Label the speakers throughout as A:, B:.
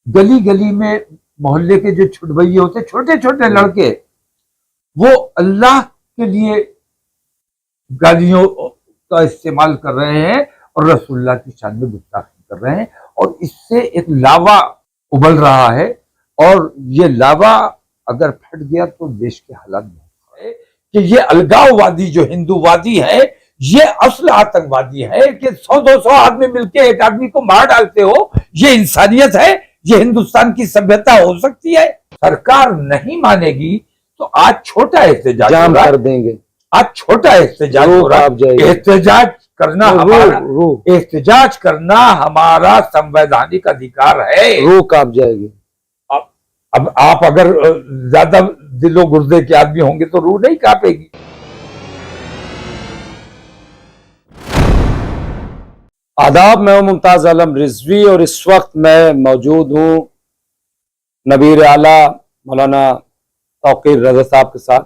A: गली गली में मोहल्ले के जो छुटभइये होते, छोटे छोटे लड़के, वो अल्लाह के लिए गालियों का इस्तेमाल कर रहे हैं और रसूलुल्लाह की शान में गुस्ताखी कर रहे हैं, और इससे एक लावा उबल रहा है। और ये लावा अगर फट गया तो देश के हालात बहुत है कि ये अलगाववादी जो हिंदूवादी है, ये असल आतंकवादी है कि 100-200 आदमी मिलकर एक आदमी को मार डालते हो। ये इंसानियत है? ये हिंदुस्तान की सभ्यता हो सकती है? सरकार नहीं मानेगी तो आज छोटा एहतजाज कर देंगे, आज छोटा एहतजाज हो रहा है। एहतजाज करना हमारा, एहतजाज करना हमारा संवैधानिक अधिकार है।
B: रूह कांप जाएगी।
A: अब आप अगर ज्यादा दिलो गुर्दे के आदमी होंगे तो रूह नहीं कांपेगी।
B: आदाब, मैं हूं मुमताज आलम रिजवी और इस वक्त मैं मौजूद हूं नबीर आला मौलाना तौकीर रजा साहब के साथ।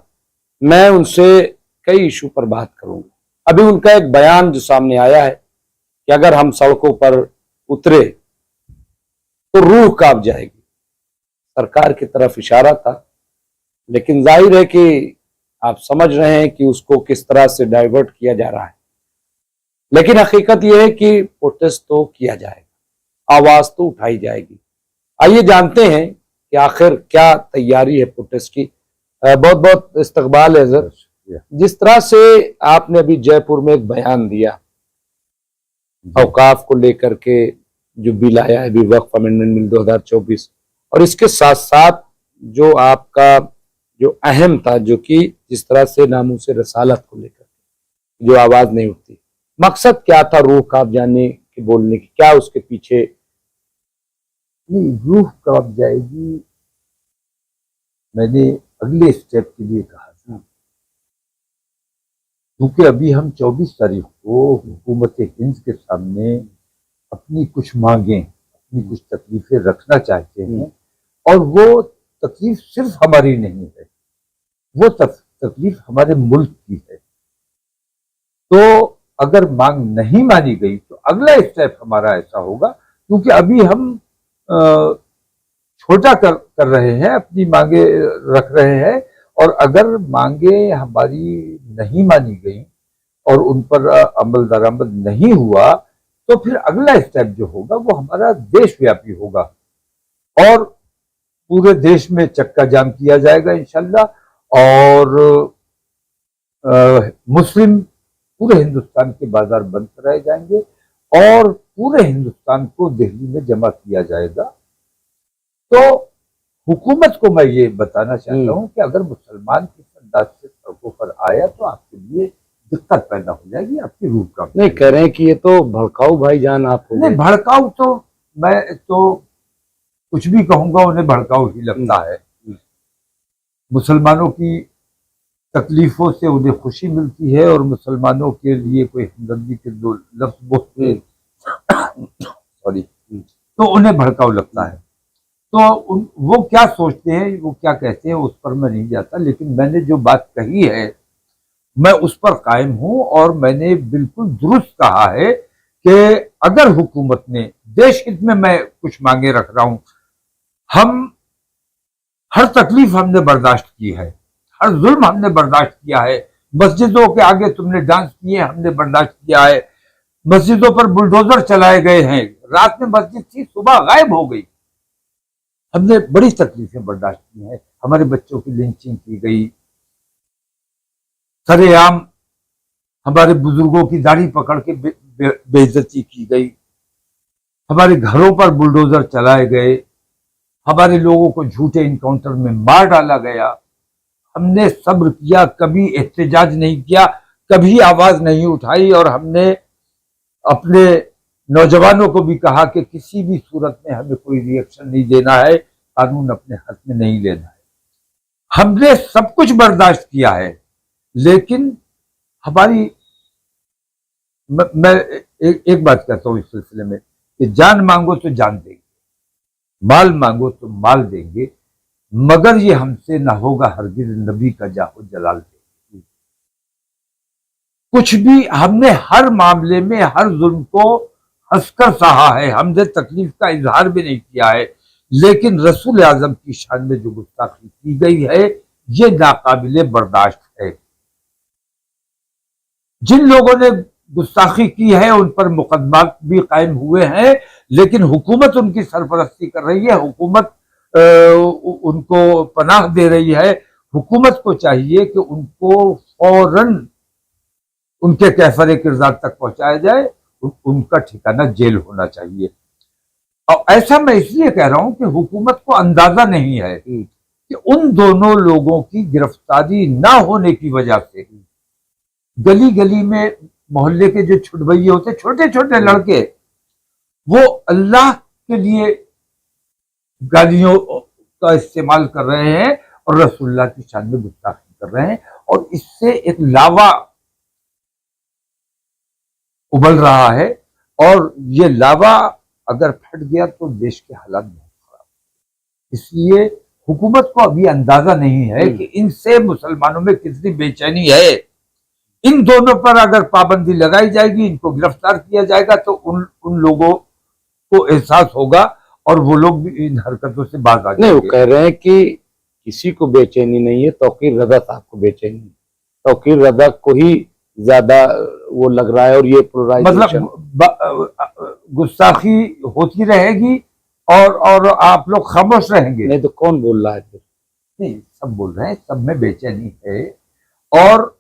B: मैं उनसे कई इशू पर बात करूंगा। अभी उनका एक बयान जो सामने आया है कि अगर हम सड़कों पर उतरे तो रूह कांप जाएगी, सरकार की तरफ इशारा था, लेकिन जाहिर है कि आप समझ रहे हैं कि उसको किस तरह से डाइवर्ट किया जा रहा है। लेकिन हकीकत यह है कि प्रोटेस्ट तो किया जाएगा, आवाज तो उठाई जाएगी। आइए जानते हैं कि आखिर क्या तैयारी है प्रोटेस्ट की। बहुत बहुत इस्तकबाल है सर। जिस तरह से आपने अभी जयपुर में एक बयान दिया औकाफ को लेकर के, जो बिल आया है अभी वक्फ अमेंडमेंट बिल 2024, और इसके साथ साथ जो आपका जो अहम था, जो कि जिस तरह से नामूस रसालत को लेकर जो आवाज नहीं उठती, मकसद क्या था रूह कांप जाने की, बोलने की क्या उसके पीछे?
A: नहीं, रूह कांप जाएगी मैंने अगले स्टेप के लिए कहा था, क्योंकि अभी हम 24 तारीख को हुकूमत हिंद के सामने अपनी कुछ मांगें, अपनी कुछ तकलीफें रखना चाहते हैं, और वो तकलीफ सिर्फ हमारी नहीं है, वो तकलीफ हमारे मुल्क की है। तो अगर मांग नहीं मानी गई तो अगला स्टेप हमारा ऐसा होगा, क्योंकि अभी हम छोटा कर रहे हैं, अपनी मांगे रख रहे हैं, और अगर मांगे हमारी नहीं मानी गई और उन पर अमल दरामद नहीं हुआ तो फिर अगला स्टेप जो होगा वो हमारा देशव्यापी होगा, और पूरे देश में चक्का जाम किया जाएगा इंशाल्लाह। और मुस्लिम पूरे हिंदुस्तान के बाजार बंद कराए जाएंगे और पूरे हिंदुस्तान को दिल्ली में जमा किया जाएगा। तो हुकूमत को मैं ये बताना चाहता हूँ कि अगर मुसलमान किस अंदाज से सड़कों पर आया तो आपके लिए दिक्कत पैदा हो जाएगी, आपकी रूह का।
B: नहीं कह रहे हैं कि ये तो भड़काऊ भाईजान आप हो।
A: नहीं, भड़काऊ तो मैं तो कुछ भी कहूंगा उन्हें भड़काऊ ही लगता है। मुसलमानों की तकलीफों से उन्हें खुशी मिलती है और मुसलमानों के लिए कोई हमदर्दी के दो लफ्ज बोलते सॉरी तो उन्हें भड़काऊ लगता है। तो वो क्या सोचते हैं, वो क्या कहते हैं, उस पर मैं नहीं जाता, लेकिन मैंने जो बात कही है मैं उस पर कायम हूं, और मैंने बिल्कुल दुरुस्त कहा है कि अगर हुकूमत ने देश हित में, मैं कुछ मांगे रख रहा हूं, हम हर तकलीफ हमने बर्दाश्त की है, हर जुल्म हमने बर्दाश्त किया है, मस्जिदों के आगे तुमने डांस किए हमने बर्दाश्त किया है, मस्जिदों पर बुलडोजर चलाए गए हैं, रात में मस्जिद थी सुबह गायब हो गई, हमने बड़ी तकलीफें बर्दाश्त की हैं, हमारे बच्चों की लिंचिंग की गई, सरेआम हमारे बुजुर्गों की दाढ़ी पकड़ के बेइज्जती की गई, हमारे घरों पर बुलडोजर चलाए गए, हमारे लोगों को झूठे इनकाउंटर में मार डाला गया। हमने सब्र किया, कभी एहतजाज नहीं किया, कभी आवाज नहीं उठाई, और हमने अपने नौजवानों को भी कहा कि किसी भी सूरत में हमें कोई रिएक्शन नहीं देना है, कानून अपने हाथ में नहीं लेना है। हमने सब कुछ बर्दाश्त किया है, लेकिन हमारी मैं एक बात कहता हूं इस सिलसिले में कि जान मांगो तो जान देंगे, माल मांगो तो माल देंगे, मगर ये हमसे ना होगा हरगिज नबी का जाहो जलाल देंगे। कुछ भी हमने हर मामले में हर जुल्म को हंसकर सहा है, हमने तकलीफ का इजहार भी नहीं किया है। लेकिन रसूल आजम की शान में जो गुस्ताखी की गई है ये नाकाबिले बर्दाश्त है। जिन लोगों ने गुस्ताखी की है उन पर मुकदमा भी कायम हुए हैं, लेकिन हुकूमत उनकी सरपरस्ती कर रही है, हुकूमत उनको पनाह दे रही है। हुकूमत को चाहिए कि उनको फौरन उनके कैफरे किरदार तक पहुंचाया जाए, उनका ठिकाना जेल होना चाहिए। और ऐसा मैं इसलिए कह रहा हूं कि हुकूमत को अंदाजा नहीं है कि उन दोनों लोगों की गिरफ्तारी ना होने की वजह से गली गली में मोहल्ले के जो छुटभैये होते, छोटे छोटे लड़के, वो अल्लाह के लिए गालियों का इस्तेमाल कर रहे हैं और रसूलुल्लाह की शान में गुस्ताखी कर रहे हैं, और इससे एक लावा उबल रहा है। और ये लावा अगर फट गया तो देश के हालात बहुत खराब। इसलिए हुकूमत को अभी अंदाजा नहीं है कि इनसे मुसलमानों में कितनी बेचैनी है। इन दोनों पर अगर पाबंदी लगाई जाएगी, इनको गिरफ्तार किया जाएगा, तो उन लोगों को एहसास होगा और वो लोग भी इन हरकतों से बाज आ जाएंगे।
B: नहीं, वो कह रहे हैं कि किसी को बेचैनी नहीं है, तौकीर रजा साहब को बेचैनी है। तौकीर रजा को ही ज्यादा वो लग रहा है, और ये
A: मतलब गुस्ताखी होती रहेगी और आप लोग खामोश रहेंगे।
B: नहीं तो कौन बोल रहा है फिर?
A: नहीं, सब बोल रहे हैं, सब में बेचैनी है, और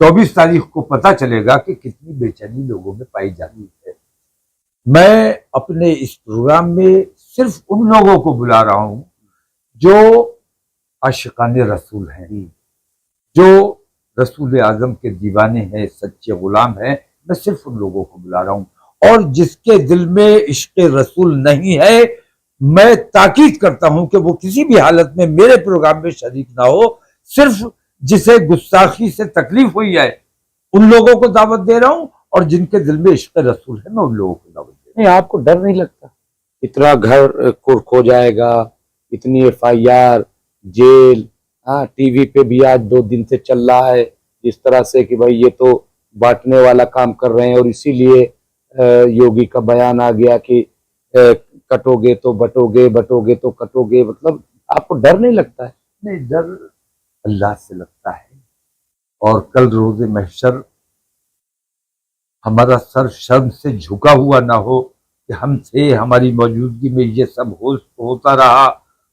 A: 24 तारीख को पता चलेगा कि कितनी बेचैनी लोगों में पाई जाती है। मैं अपने इस प्रोग्राम में सिर्फ उन लोगों को बुला रहा हूं जो आशिकाने रसूल हैं, जो रसूल आजम के दीवाने हैं, सच्चे गुलाम हैं। मैं सिर्फ उन लोगों को बुला रहा हूं, और जिसके दिल में इश्क रसूल नहीं है, मैं ताकीद करता हूं कि वो किसी भी हालत में मेरे प्रोग्राम में शरीक ना हो। सिर्फ जिसे गुस्ताखी से तकलीफ हुई है उन लोगों को दावत दे रहा हूं, और जिनके दिल में इश्क रसूल है मैं उन लोगों को दावत दे रहा हूं।
B: नहीं, आपको डर नहीं लगता इतना घर कुर्क हो जाएगा, इतनी FIR, जेल? हाँ, टीवी पे भी आज 2 दिन से चल रहा है इस तरह से कि भाई ये तो बांटने वाला काम कर रहे हैं, और इसीलिए योगी का बयान आ गया कि कटोगे तो बटोगे, बटोगे तो कटोगे। मतलब आपको डर नहीं लगता है?
A: नहीं, डर अल्लाह से लगता है, और कल रोज़े महशर हमारा सर शर्म से झुका हुआ ना हो कि हमसे हमारी मौजूदगी में ये सब होता रहा।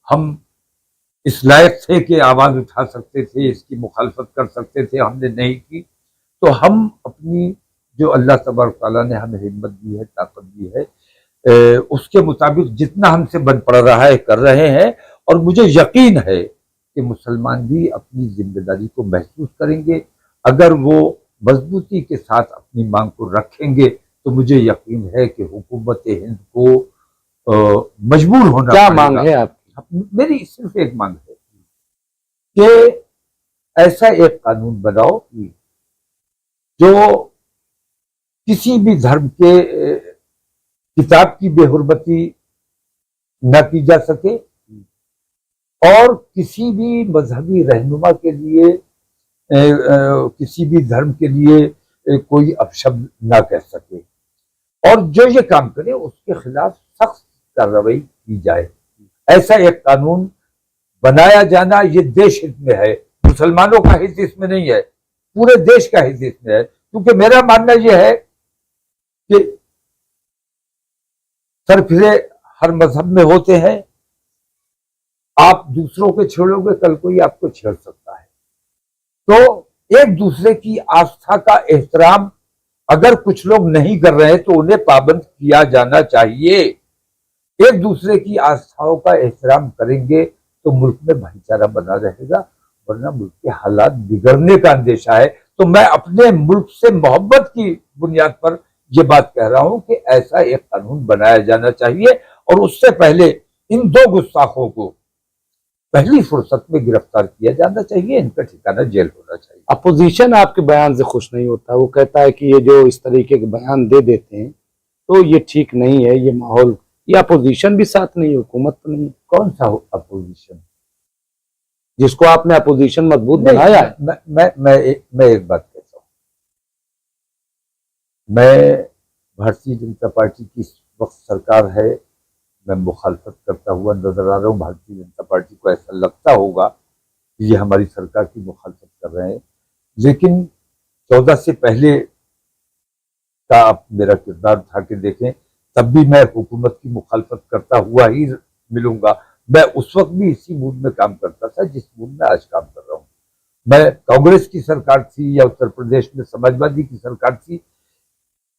A: हम इस लायक थे कि आवाज उठा सकते थे, इसकी मुखालफत कर सकते थे, हमने नहीं की। तो हम अपनी जो अल्लाह तबारक तआला ने हमें हिम्मत दी है, ताकत दी है, उसके मुताबिक जितना हमसे बन पड़ रहा है कर रहे हैं। और मुझे यकीन है कि मुसलमान भी अपनी जिम्मेदारी को महसूस करेंगे। अगर वो मजबूती के साथ अपनी मांग को रखेंगे तो मुझे यकीन है कि हुकूमत हिंद को मजबूर होना
B: क्या
A: पड़ेगा।
B: मांग है आपकी?
A: मेरी सिर्फ एक मांग है कि ऐसा एक कानून बनाओ जो किसी भी धर्म के किताब की बेहुरमती न की जा सके, और किसी भी मजहबी रहनुमा के लिए किसी भी धर्म के लिए कोई अपशब्द ना कह सके, और जो ये काम करे उसके खिलाफ सख्त कार्रवाई की जाए। ऐसा एक कानून बनाया जाना ये देश हित में है, मुसलमानों का हित इसमें नहीं है, पूरे देश का हित इसमें है। क्योंकि मेरा मानना यह है कि सरफिरे हर मजहब में होते हैं, आप दूसरों के छेड़ोगे कल कोई आपको छेड़ सकता है। तो एक दूसरे की आस्था का एहतराम अगर कुछ लोग नहीं कर रहे हैं तो उन्हें पाबंद किया जाना चाहिए। एक दूसरे की आस्थाओं का एहतराम करेंगे तो मुल्क में भाईचारा बना रहेगा, वरना मुल्क के हालात बिगड़ने का अंदेशा है। तो मैं अपने मुल्क से मोहब्बत की बुनियाद पर यह बात कह रहा हूं कि ऐसा एक कानून बनाया जाना चाहिए, और उससे पहले इन 2 गुस्ताखों को पहली फुर्सत में गिरफ्तार किया जाना चाहिए, इनका ठिकाना जेल होना चाहिए।
B: अपोजिशन आपके बयान से खुश नहीं होता, वो कहता है कि ये जो इस तरीके के बयान दे देते हैं तो ये ठीक नहीं है, ये माहौल, ये अपोजिशन भी साथ नहीं है, हुकूमत तो नहीं।
A: कौन सा अपोजिशन
B: जिसको आपने अपोजिशन मजबूत बनाया है?
A: मैं एक बात कहता हूं, मैं भारतीय जनता पार्टी की इस वक्त सरकार है, मैं मुखालफत करता हुआ नजर आ रहा हूँ। भारतीय जनता पार्टी को ऐसा लगता होगा कि ये हमारी सरकार की मुखालफत कर रहे हैं, लेकिन 14 से पहले का आप मेरा किरदार उठा के देखें, तब भी मैं हुकूमत की मुखालफत करता हुआ ही मिलूंगा। मैं उस वक्त भी इसी मूड में काम करता था जिस मूड में आज काम कर रहा हूँ। मैं कांग्रेस की सरकार थी या उत्तर प्रदेश में समाजवादी की सरकार थी,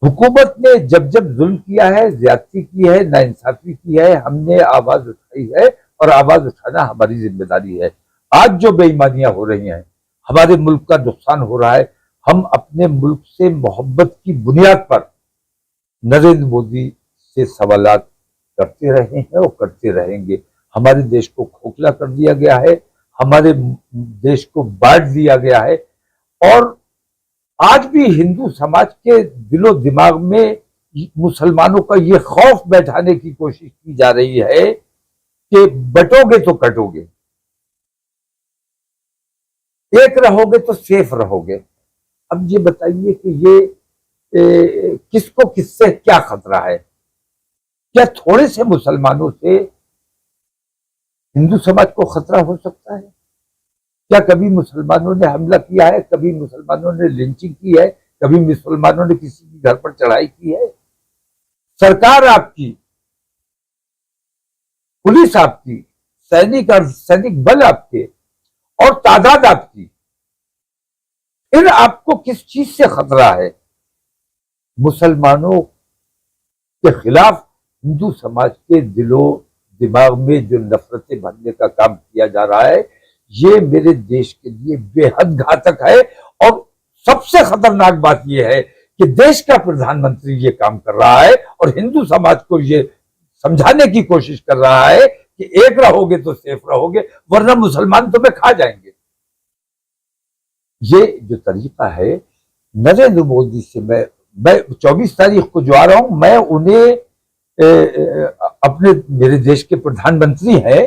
A: हुकूमत ने जब जब जुल्म किया है, ज्यादती की है, नाइंसाफी की है, हमने आवाज उठाई है और आवाज उठाना हमारी जिम्मेदारी है। आज जो बेईमानियां हो रही हैं, हमारे मुल्क का नुकसान हो रहा है, हम अपने मुल्क से मोहब्बत की बुनियाद पर नरेंद्र मोदी से सवालात करते रहे हैं और करते रहेंगे। हमारे देश को खोखला कर दिया गया है, हमारे देश को बांट दिया गया है, और आज भी हिंदू समाज के दिलो दिमाग में मुसलमानों का ये खौफ बैठाने की कोशिश की जा रही है कि बटोगे तो कटोगे, एक रहोगे तो सेफ रहोगे। अब ये बताइए कि ये किसको किससे क्या खतरा है? क्या थोड़े से मुसलमानों से हिंदू समाज को खतरा हो सकता है? क्या कभी मुसलमानों ने हमला किया है? कभी मुसलमानों ने लिंचिंग की है? कभी मुसलमानों ने किसी के घर पर चढ़ाई की है? सरकार आपकी, पुलिस आपकी, सैनिक और सैनिक बल आपके, और तादाद आपकी, फिर आपको किस चीज से खतरा है? मुसलमानों के खिलाफ हिंदू समाज के दिलो दिमाग में जो नफरतें भरने का काम किया जा रहा है, ये मेरे देश के लिए बेहद घातक है। और सबसे खतरनाक बात यह है कि देश का प्रधानमंत्री ये काम कर रहा है और हिंदू समाज को ये समझाने की कोशिश कर रहा है कि एक रहोगे तो सेफ रहोगे, वरना मुसलमान तुम्हें खा जाएंगे। ये जो तरीका है नरेंद्र मोदी से, मैं 24 तारीख को जो आ रहा हूं, मैं उन्हें अपने मेरे देश के प्रधानमंत्री हैं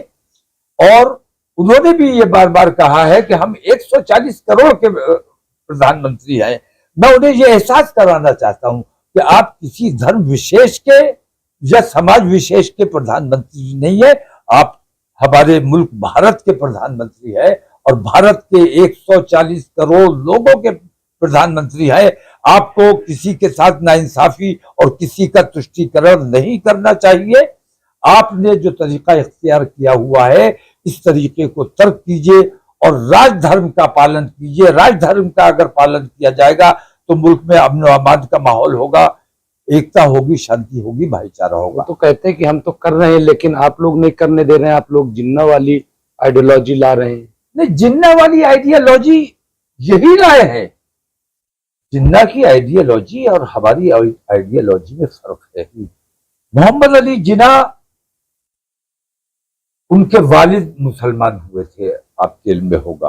A: और उन्होंने भी ये बार बार कहा है कि हम 140 करोड़ के प्रधानमंत्री हैं। मैं उन्हें ये एहसास कराना चाहता हूं कि आप किसी धर्म विशेष के या समाज विशेष के प्रधानमंत्री नहीं है, आप हमारे मुल्क भारत के प्रधानमंत्री है और भारत के 140 करोड़ लोगों के प्रधानमंत्री है। आपको किसी के साथ नाइंसाफी और किसी का तुष्टीकरण नहीं करना चाहिए। आपने जो तरीका इख्तियार किया हुआ है, इस तरीके को तर्क कीजिए और राजधर्म का पालन कीजिए। राजधर्म का अगर पालन किया जाएगा तो मुल्क में अमन और अमान का माहौल होगा, एकता होगी, शांति होगी, भाईचारा होगा।
B: तो कहते हैं कि हम तो कर रहे हैं लेकिन आप लोग नहीं करने दे रहे हैं, आप लोग जिन्ना वाली आइडियोलॉजी ला रहे हैं।
A: नहीं, जिन्ना वाली आइडियोलॉजी यही लाए हैं। जिन्ना की आइडियोलॉजी और हमारी आइडियोलॉजी में फर्क है। मोहम्मद अली जिन्ना, उनके वालिद मुसलमान हुए थे, आपके इल्म में होगा,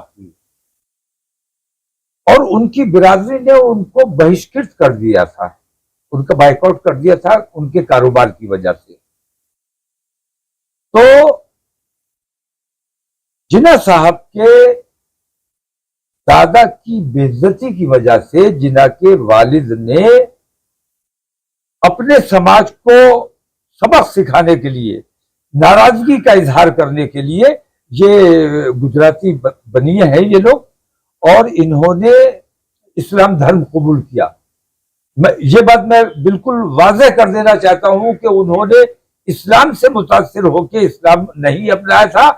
A: और उनकी बिरादरी ने उनको बहिष्कृत कर दिया था, उनका बाइकआउट कर दिया था उनके कारोबार की वजह से। तो जिन्ना साहब के दादा की बेइज्जती की वजह से जिन्ना के वालिद ने अपने समाज को सबक सिखाने के लिए, नाराजगी का इजहार करने के लिए, ये गुजराती बनिए हैं ये लोग, और इन्होंने इस्लाम धर्म कबूल किया। ये बात मैं बिल्कुल वाज़ेह कर देना चाहता हूं कि उन्होंने इस्लाम से मुतासिर होकर इस्लाम नहीं अपनाया था,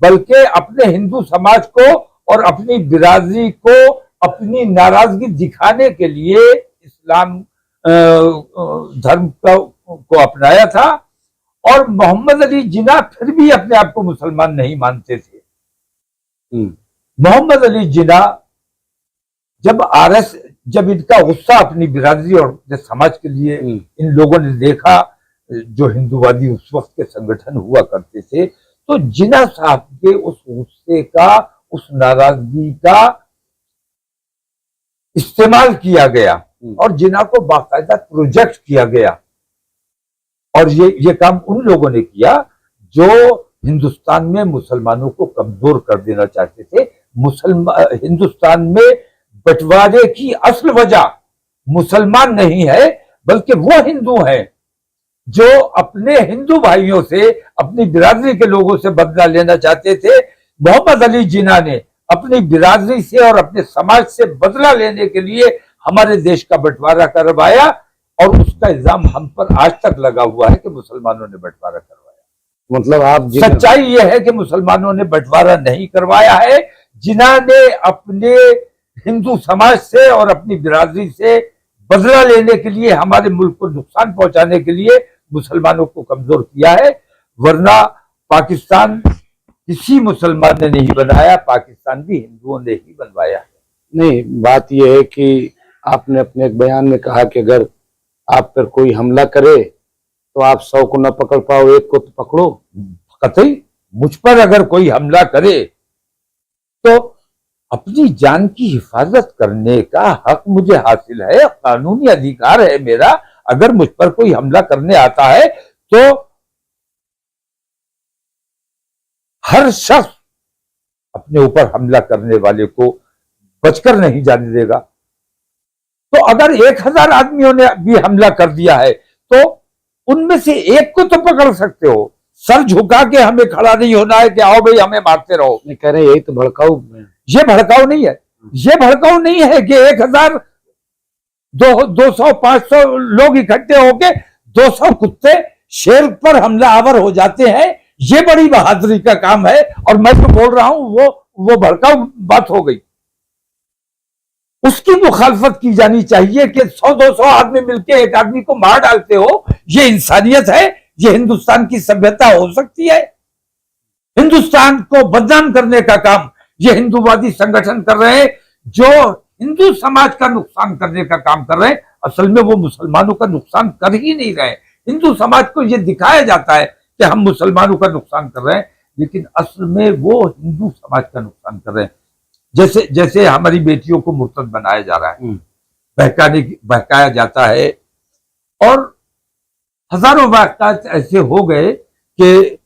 A: बल्कि अपने हिंदू समाज को और अपनी बिरादरी को अपनी नाराजगी दिखाने के लिए इस्लाम धर्म को अपनाया था। और मोहम्मद अली जिन्ना फिर भी अपने आप को मुसलमान नहीं मानते थे। मोहम्मद अली जिन्ना जब इनका गुस्सा अपनी बिरादरी और समाज के लिए इन लोगों ने देखा, जो हिंदूवादी उस वक्त के संगठन हुआ करते थे, तो जिन्ना साहब के उस गुस्से का, उस नाराजगी का इस्तेमाल किया गया और जिन्ना को बाकायदा प्रोजेक्ट किया गया। और ये काम उन लोगों ने किया जो हिंदुस्तान में मुसलमानों को कमजोर कर देना चाहते थे। हिंदुस्तान में बंटवारे की असल वजह मुसलमान नहीं है, बल्कि वो हिंदू हैं जो अपने हिंदू भाइयों से, अपनी बिरादरी के लोगों से बदला लेना चाहते थे, मोहम्मद अली जिन्ना ने अपनी बिरादरी से और अपने समाज से बदला लेने के लिए हमारे देश का बंटवारा करवाया, और उसका इल्जाम हम पर आज तक लगा हुआ है कि मुसलमानों ने बंटवारा करवाया।
B: मतलब आप
A: सच्चाई यह है कि मुसलमानों ने बंटवारा नहीं करवाया है। जिन्ना ने अपने हिंदू समाज से और अपनी बिरादरी से बदला लेने के लिए, हमारे मुल्क को नुकसान पहुंचाने के लिए मुसलमानों को कमजोर किया है। वरना पाकिस्तान किसी मुसलमान ने नहीं बनाया, पाकिस्तान भी हिंदुओं ने ही बनवाया है।
B: नहीं, बात यह है कि आपने अपने एक बयान में कहा कि अगर आप पर कोई हमला करे तो आप 100 को न पकड़ पाओ, एक को तो पकड़ो।
A: कतई मुझ पर अगर कोई हमला करे तो अपनी जान की हिफाजत करने का हक मुझे हासिल है, कानूनी अधिकार है मेरा। अगर मुझ पर कोई हमला करने आता है तो हर शख्स अपने ऊपर हमला करने वाले को बचकर नहीं जाने देगा। तो अगर 1000 आदमियों ने भी हमला कर दिया है तो उनमें से एक को तो पकड़ सकते हो। सर झुका के हमें खड़ा नहीं होना है कि आओ भाई हमें मारते रहो।
B: नहीं कह रहे, यही तो भड़काऊ।
A: ये भड़काऊ नहीं है, ये भड़काऊ नहीं है कि 1000 200 500 लोग इकट्ठे होके 200 कुत्ते शेर पर हमलावर हो जाते हैं। ये बड़ी बहादुरी का काम है, और मैं तो बोल रहा हूं वो भड़काऊ बात हो गई। उसकी मुखालफत की जानी चाहिए कि 100-200 आदमी मिलकर एक आदमी को मार डालते हो। ये इंसानियत है, ये हिंदुस्तान की सभ्यता हो सकती है। हिंदुस्तान को बदनाम करने का काम ये हिंदूवादी संगठन कर रहे हैं, जो हिंदू समाज का नुकसान करने का काम कर रहे हैं। असल में वो मुसलमानों का नुकसान कर ही नहीं रहे। हिंदू समाज को ये दिखाया जाता है कि हम मुसलमानों का नुकसान कर रहे हैं, लेकिन असल में वो हिंदू समाज का नुकसान कर रहे हैं। जैसे हमारी बेटियों को मुर्तद बनाया जा रहा है, बहकाया जाता है, और हजारों वाक़यात ऐसे हो गए कि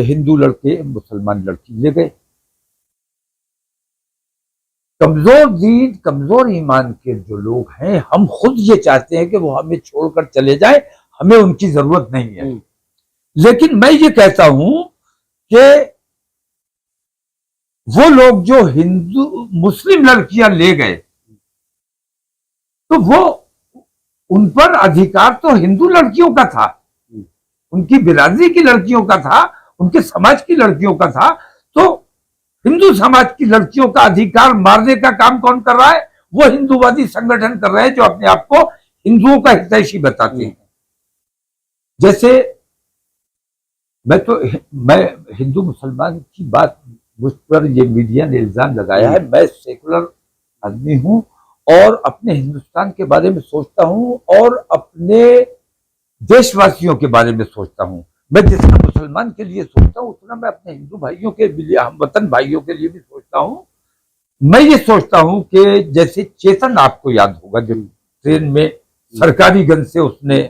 A: हिंदू लड़के मुसलमान लड़की ले गए। कमजोर दीन, कमजोर ईमान के जो लोग हैं, हम खुद ये चाहते हैं कि वो हमें छोड़कर चले जाए, हमें उनकी जरूरत नहीं है। लेकिन मैं ये कहता हूं कि वो लोग जो हिंदू मुस्लिम लड़कियां ले गए, तो वो उन पर अधिकार तो हिंदू लड़कियों का था, उनकी बिरादरी की लड़कियों का था, उनके समाज की लड़कियों का था। तो हिंदू समाज की लड़कियों का अधिकार मारने का काम कौन कर रहा है? वो हिंदूवादी संगठन कर रहे हैं, जो अपने आप को हिंदुओं का हितैषी बताते हैं। जैसे मैं हिंदू मुसलमान की बात, मुझ पर ये मीडिया ने इल्जाम लगाया है। मैं सेकुलर आदमी हूं और अपने हिंदुस्तान के बारे में सोचता हूं और अपने देशवासियों के बारे में सोचता हूं। मैं जितना मुसलमान के लिए सोचता हूं उतना मैं अपने हिंदू भाइयों के लिए, हमवतन भाइयों के लिए भी सोचता हूं। मैं ये सोचता हूं कि जैसे चेतन, आपको याद होगा, जो ट्रेन में सरकारी गन से उसने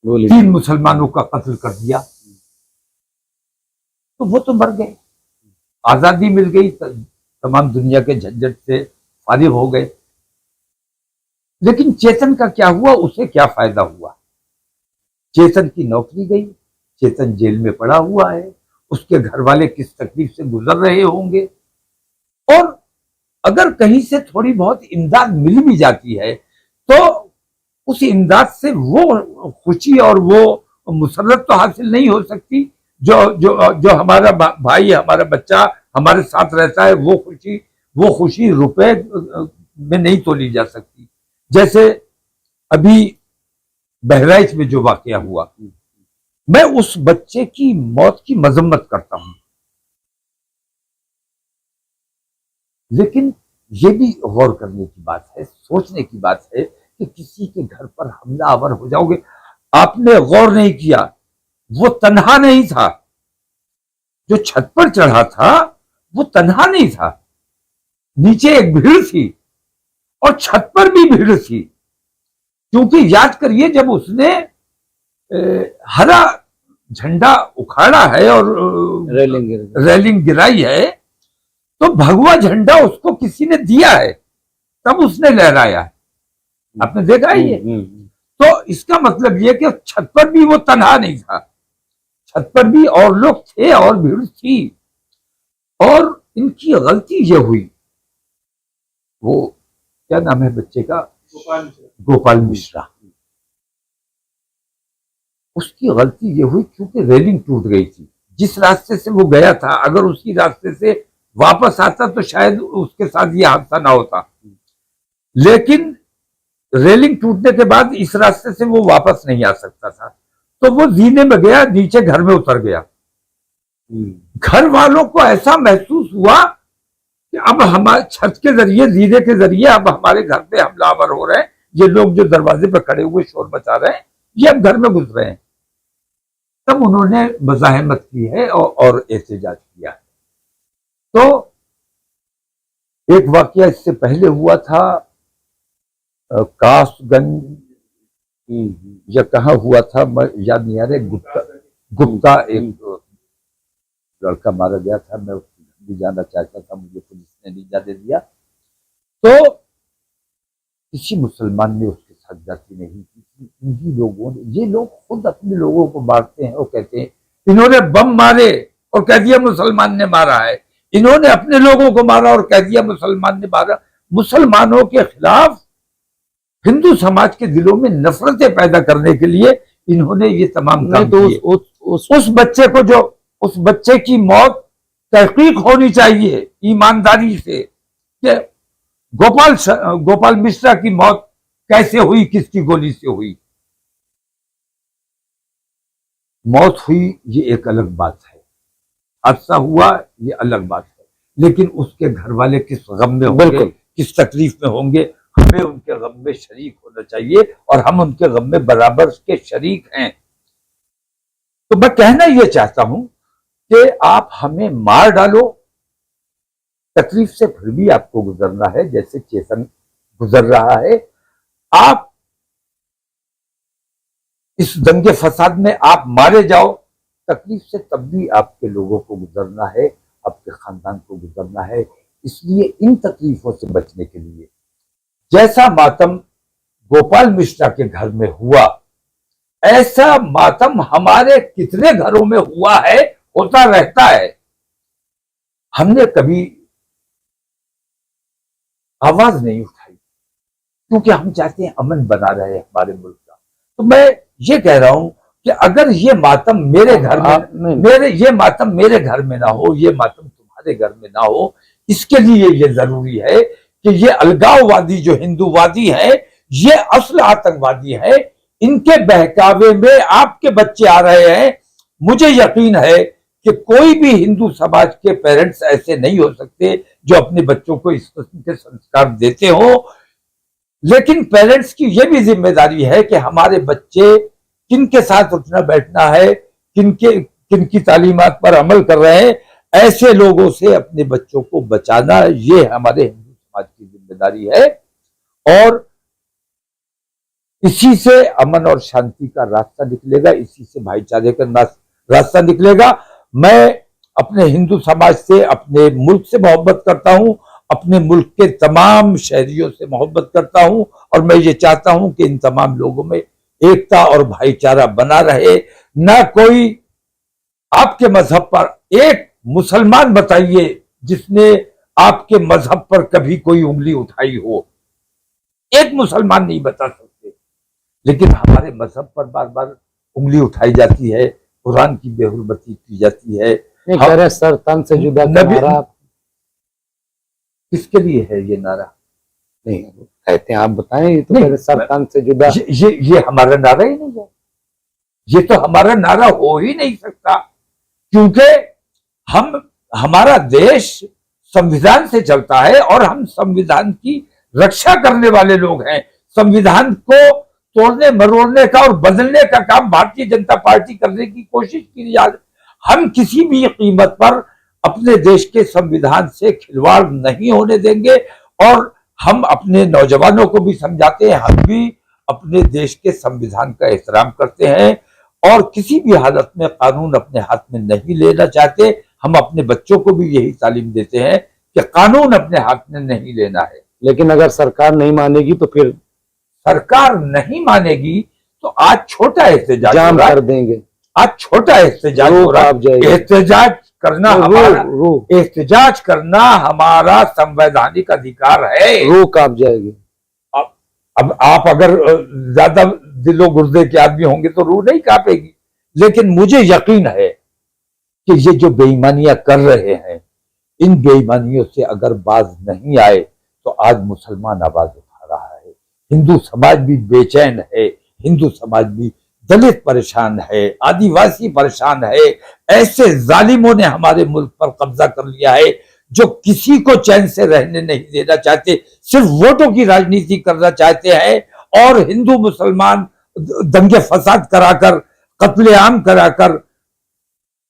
A: 3 मुसलमानों का कत्ल कर दिया, तो वो तो मर गए, आजादी मिल गई, तमाम दुनिया के झंझट से फारिग हो गए। लेकिन चेतन का क्या हुआ? उसे क्या फायदा हुआ? चेतन की नौकरी गई, चेतन जेल में पड़ा हुआ है, उसके घर वाले किस तकलीफ से गुजर रहे होंगे। और अगर कहीं से थोड़ी बहुत इमदाद मिल भी जाती है तो उस इमदाद से वो खुशी और वो मुसर्रत तो हासिल नहीं हो सकती जो जो जो हमारा भाई, हमारा बच्चा हमारे साथ रहता है। वो खुशी रुपए में नहीं तोली जा सकती। जैसे अभी बहराइच में जो वाकया हुआ, मैं उस बच्चे की मौत की मजम्मत करता हूं, लेकिन ये भी गौर करने की बात है, सोचने की बात है कि किसी के घर पर हमलावर हो जाओगे। आपने गौर नहीं किया, वो तन्हा नहीं था, जो छत पर चढ़ा था वो तन्हा नहीं था, नीचे एक भीड़ थी और छत पर भी भीड़ थी। क्योंकि याद करिए, जब उसने हरा झंडा उखाड़ा है और रेलिंग गिराई है, तो भगवा झंडा उसको किसी ने दिया है, तब उसने लहराया है। आपने देखा है ये? तो इसका मतलब ये कि छत पर भी वो तन्हा नहीं था, छत पर भी और लोग थे और भीड़ थी। और इनकी गलती ये हुई, वो क्या नाम है बच्चे का, गोपाल मिश्रा, उसकी गलती ये हुई क्योंकि रेलिंग टूट गई थी। जिस रास्ते से वो गया था, अगर उसी रास्ते से वापस आता तो शायद उसके साथ ये हादसा ना होता, लेकिन रेलिंग टूटने के बाद इस रास्ते से वो वापस नहीं आ सकता था, तो वो जीने में गया, नीचे घर में उतर गया। घर वालों को ऐसा महसूस हुआ कि अब हमारे छत के जरिए, जीने के जरिए अब हमारे घर पे हमलावर हो रहे हैं, ये लोग जो दरवाजे पर खड़े हुए शोर मचा रहे हैं, ये अब घर में घुस रहे हैं। तब उन्होंने मज़ाहमत की है और एहतजाज किया है। तो एक वाकया इससे पहले हुआ था कासगंज या कहाँ हुआ था, मैं याद नहीं आ रहा, गुप्ता एक लड़का मारा गया था, मैं भी जाना चाहता था, मुझे पुलिस ने नहीं जाने दिया। तो किसी मुसलमान ने उसके साथ जाति नहीं की। इन्हीं लोगों ने, ये लोग खुद अपने लोगों को मारते हैं और कहते हैं इन्होंने बम मारे और कह दिया मुसलमान ने मारा है, इन्होंने अपने लोगों को मारा और कह दिया मुसलमान ने मारा। मुसलमानों के खिलाफ हिंदू समाज के दिलों में नफरतें पैदा करने के लिए इन्होंने ये तमाम काम किए। उस बच्चे को, जो उस बच्चे की मौत तहकीक होनी चाहिए ईमानदारी से कि गोपाल मिश्रा की मौत कैसे हुई, किसकी गोली से हुई। मौत हुई ये एक अलग बात है, हादसा हुआ ये अलग बात है, लेकिन उसके घर वाले किस गम में होंगे, किस तकलीफ में होंगे, हमें उनके गम में शरीक होना चाहिए और हम उनके गम में बराबर के शरीक हैं। तो मैं कहना यह चाहता हूं कि आप हमें मार डालो, तकलीफ से फिर भी आपको गुजरना है, जैसे चेतन गुजर रहा है। आप इस दंगे फसाद में आप मारे जाओ, तकलीफ से तब भी आपके लोगों को गुजरना है, आपके खानदान को गुजरना है। इसलिए इन तकलीफों से बचने के लिए जैसा मातम गोपाल मिश्रा के घर में हुआ, ऐसा मातम हमारे कितने घरों में हुआ है, होता रहता है। हमने कभी आवाज नहीं उठाई क्योंकि हम चाहते हैं अमन बना रहे हमारे मुल्क का। तो मैं ये कह रहा हूं कि अगर ये मातम मेरे घर में, ये मातम मेरे घर में ना हो, ये मातम तुम्हारे घर में ना हो, इसके लिए ये जरूरी है कि ये अलगाववादी जो हिंदूवादी है, ये असल आतंकवादी है, इनके बहकावे में आपके बच्चे आ रहे हैं। मुझे यकीन है कि कोई भी हिंदू समाज के पेरेंट्स ऐसे नहीं हो सकते जो अपने बच्चों को इस किस्म के संस्कार देते हो, लेकिन पेरेंट्स की यह भी जिम्मेदारी है कि हमारे बच्चे किनके साथ उठना बैठना है, किनकी तालीमात पर अमल कर रहे हैं, ऐसे लोगों से अपने बच्चों को बचाना, ये हमारे हिंदू समाज की जिम्मेदारी है। और इसी से अमन और शांति का रास्ता निकलेगा, इसी से भाईचारे का रास्ता निकलेगा। मैं अपने हिंदू समाज से, अपने मुल्क से मोहब्बत करता हूं, अपने मुल्क के तमाम शहरियों से मोहब्बत करता हूं, और मैं ये चाहता हूं कि इन तमाम लोगों में एकता और भाईचारा बना रहे। ना कोई आपके मजहब पर, एक मुसलमान बताइए जिसने आपके मजहब पर कभी कोई उंगली उठाई हो, एक मुसलमान नहीं बता सकते, लेकिन हमारे मजहब पर बार बार उंगली उठाई जाती है, कुरान की बेहुरमती की जाती है।
B: सर तन से जुदा नारा
A: किसके लिए है ये नारा?
B: नहीं कहते हैं, आप बताएं। तो मेरे सर तन से जुदा,
A: ये हमारा नारा ही नहीं है, ये तो हमारा नारा हो ही नहीं सकता, क्योंकि हमारा देश संविधान से चलता है और हम संविधान की रक्षा करने वाले लोग हैं। संविधान को तोड़ने मरोड़ने का और बदलने का काम भारतीय जनता पार्टी करने की कोशिश की जा रही। हम किसी भी कीमत पर अपने देश के संविधान से खिलवाड़ नहीं होने देंगे, और हम अपने नौजवानों को भी समझाते हैं, हम भी अपने देश के संविधान का एहतराम करते हैं और किसी भी हालत में कानून अपने हाथ में नहीं लेना चाहते। हम अपने बच्चों को भी यही तालीम देते हैं कि कानून अपने हाथ में नहीं लेना है।
B: लेकिन अगर सरकार नहीं मानेगी तो फिर
A: सरकार नहीं मानेगी तो आज छोटा एहतजाज हो
B: जाम
A: रहा है,
B: कर देंगे।
A: आज छोटा एहतजाज हो
B: रूह
A: रहा
B: कांप जाएगी।
A: है। एहतजाज करना हमारा
B: रूह
A: एहतजाज करना हमारा संवैधानिक अधिकार है।
B: रूह कांप जाएगी।
A: अब आप अगर ज्यादा दिलो गुर्दे के आदमी होंगे तो रूह नहीं कांपेगी, लेकिन मुझे यकीन है कि ये जो बेईमानियां कर रहे हैं, इन बेईमानियों से अगर बाज नहीं आए तो आज मुसलमान आवाज उठा रहा है, हिंदू समाज भी बेचैन है, हिंदू समाज भी दलित परेशान है, आदिवासी परेशान है। ऐसे जालिमों ने हमारे मुल्क पर कब्जा कर लिया है जो किसी को चैन से रहने नहीं देना चाहते, सिर्फ वोटों की राजनीति करना चाहते हैं और हिंदू मुसलमान दंगे फसाद कराकर, कत्लेआम कराकर,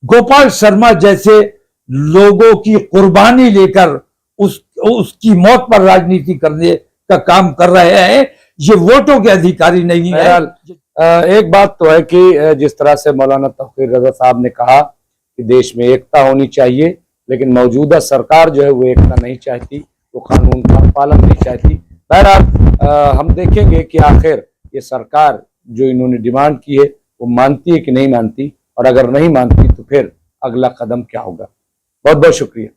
A: गोपाल शर्मा जैसे लोगों की कुर्बानी लेकर उसकी मौत पर राजनीति करने का काम कर रहे हैं। ये वोटों के अधिकारी नहीं है।
B: बहरहाल एक बात तो है कि जिस तरह से मौलाना तौकीर रजा साहब ने कहा कि देश में एकता होनी चाहिए, लेकिन मौजूदा सरकार जो है वो एकता नहीं चाहती, वो कानून का पालन नहीं चाहती। बहरहाल हम देखेंगे कि आखिर ये सरकार जो इन्होंने डिमांड की है वो मानती है कि नहीं मानती, और अगर नहीं मानती तो फिर अगला कदम क्या होगा। बहुत बहुत शुक्रिया।